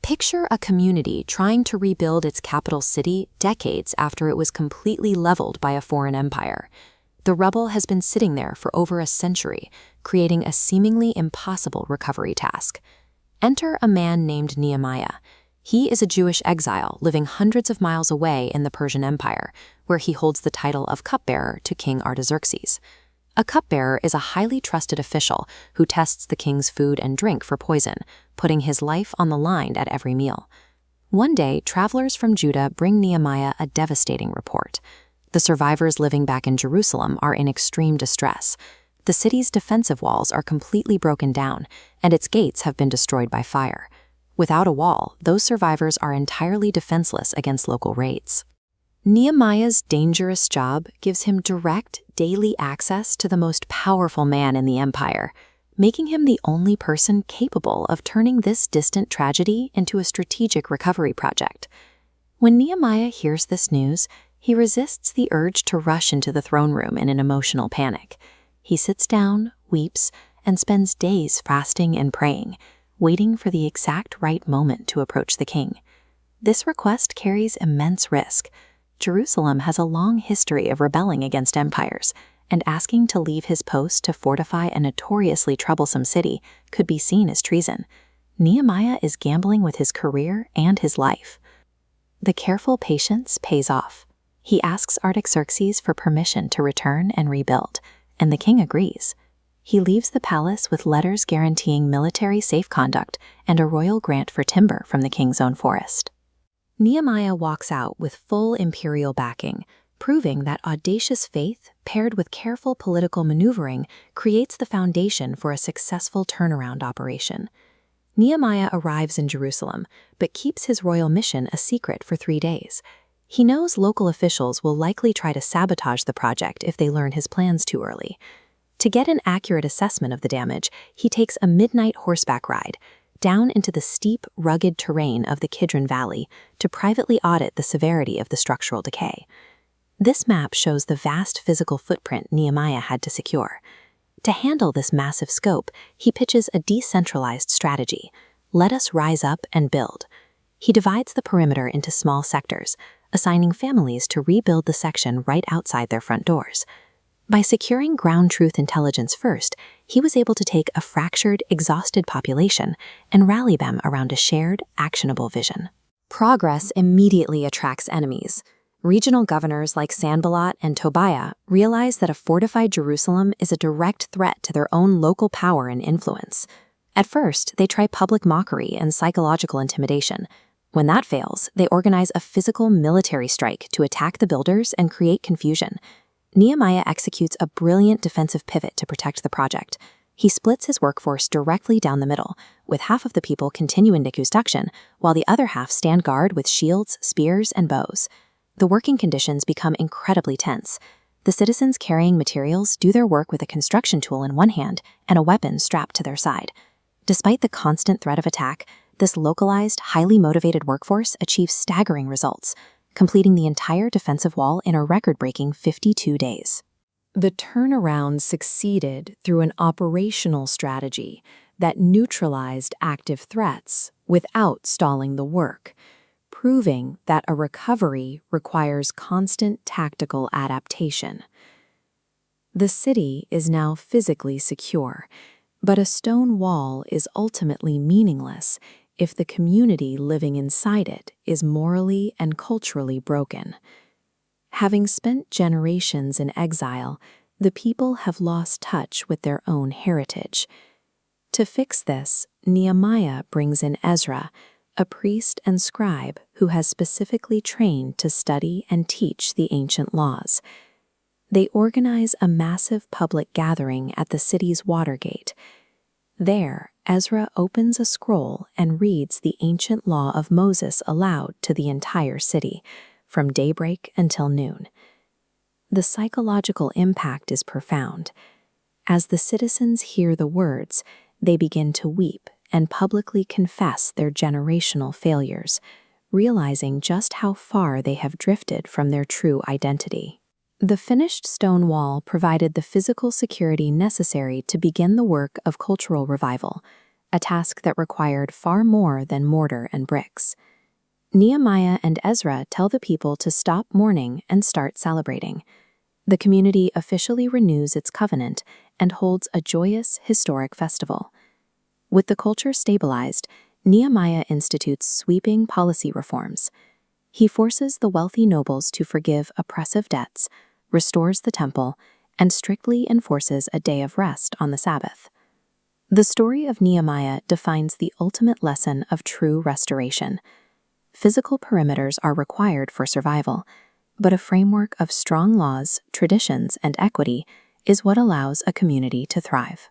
Picture a community trying to rebuild its capital city decades after it was completely leveled by a foreign empire. The rubble has been sitting there for over a century, creating a seemingly impossible recovery task. Enter a man named Nehemiah. He is a Jewish exile living hundreds of miles away in the Persian Empire, where he holds the title of cupbearer to King Artaxerxes. A cupbearer is a highly trusted official who tests the king's food and drink for poison, putting his life on the line at every meal. One day, travelers from Judah bring Nehemiah a devastating report. The survivors living back in Jerusalem are in extreme distress. The city's defensive walls are completely broken down, and its gates have been destroyed by fire. Without a wall, those survivors are entirely defenseless against local raids. Nehemiah's dangerous job gives him direct, daily access to the most powerful man in the empire, making him the only person capable of turning this distant tragedy into a strategic recovery project. When Nehemiah hears this news, he resists the urge to rush into the throne room in an emotional panic. He sits down, weeps, and spends days fasting and praying, waiting for the exact right moment to approach the king. This request carries immense risk. Jerusalem has a long history of rebelling against empires, and asking to leave his post to fortify a notoriously troublesome city could be seen as treason. Nehemiah is gambling with his career and his life. The careful patience pays off. He asks Artaxerxes for permission to return and rebuild, and the king agrees. He leaves the palace with letters guaranteeing military safe conduct and a royal grant for timber from the king's own forest. Nehemiah walks out with full imperial backing, proving that audacious faith paired with careful political maneuvering creates the foundation for a successful turnaround operation. Nehemiah arrives in Jerusalem, but keeps his royal mission a secret for 3 days. He knows local officials will likely try to sabotage the project if they learn his plans too early. To get an accurate assessment of the damage, he takes a midnight horseback ride down into the steep, rugged terrain of the Kidron Valley to privately audit the severity of the structural decay. This map shows the vast physical footprint Nehemiah had to secure. To handle this massive scope, he pitches a decentralized strategy: let us rise up and build. He divides the perimeter into small sectors, assigning families to rebuild the section right outside their front doors. By securing ground truth intelligence first, he was able to take a fractured, exhausted population and rally them around a shared, actionable vision. Progress immediately attracts enemies. Regional governors like Sanballat and Tobiah realize that a fortified Jerusalem is a direct threat to their own local power and influence. At first, they try public mockery and psychological intimidation. When that fails, they organize a physical military strike to attack the builders and create confusion. Nehemiah executes a brilliant defensive pivot to protect the project. He splits his workforce directly down the middle, with half of the people continue in construction, while the other half stand guard with shields, spears, and bows. The working conditions become incredibly tense. The citizens carrying materials do their work with a construction tool in one hand and a weapon strapped to their side. Despite the constant threat of attack, this localized, highly motivated workforce achieves staggering results, completing the entire defensive wall in a record-breaking 52 days. The turnaround succeeded through an operational strategy that neutralized active threats without stalling the work, proving that a recovery requires constant tactical adaptation. The city is now physically secure, but a stone wall is ultimately meaningless if the community living inside it is morally and culturally broken. Having spent generations in exile, the people have lost touch with their own heritage. To fix this, Nehemiah brings in Ezra, a priest and scribe who has specifically trained to study and teach the ancient laws. They organize a massive public gathering at the city's water gate. There, Ezra opens a scroll and reads the ancient law of Moses aloud to the entire city, from daybreak until noon. The psychological impact is profound. As the citizens hear the words, they begin to weep and publicly confess their generational failures, realizing just how far they have drifted from their true identity. The finished stone wall provided the physical security necessary to begin the work of cultural revival. a task that required far more than mortar and bricks. Nehemiah and Ezra tell the people to stop mourning and start celebrating. The community officially renews its covenant and holds a joyous, historic festival. With the culture stabilized, Nehemiah institutes sweeping policy reforms. He forces the wealthy nobles to forgive oppressive debts, restores the temple, and strictly enforces a day of rest on the Sabbath. The story of Nehemiah defines the ultimate lesson of true restoration. Physical perimeters are required for survival, but a framework of strong laws, traditions, and equity is what allows a community to thrive.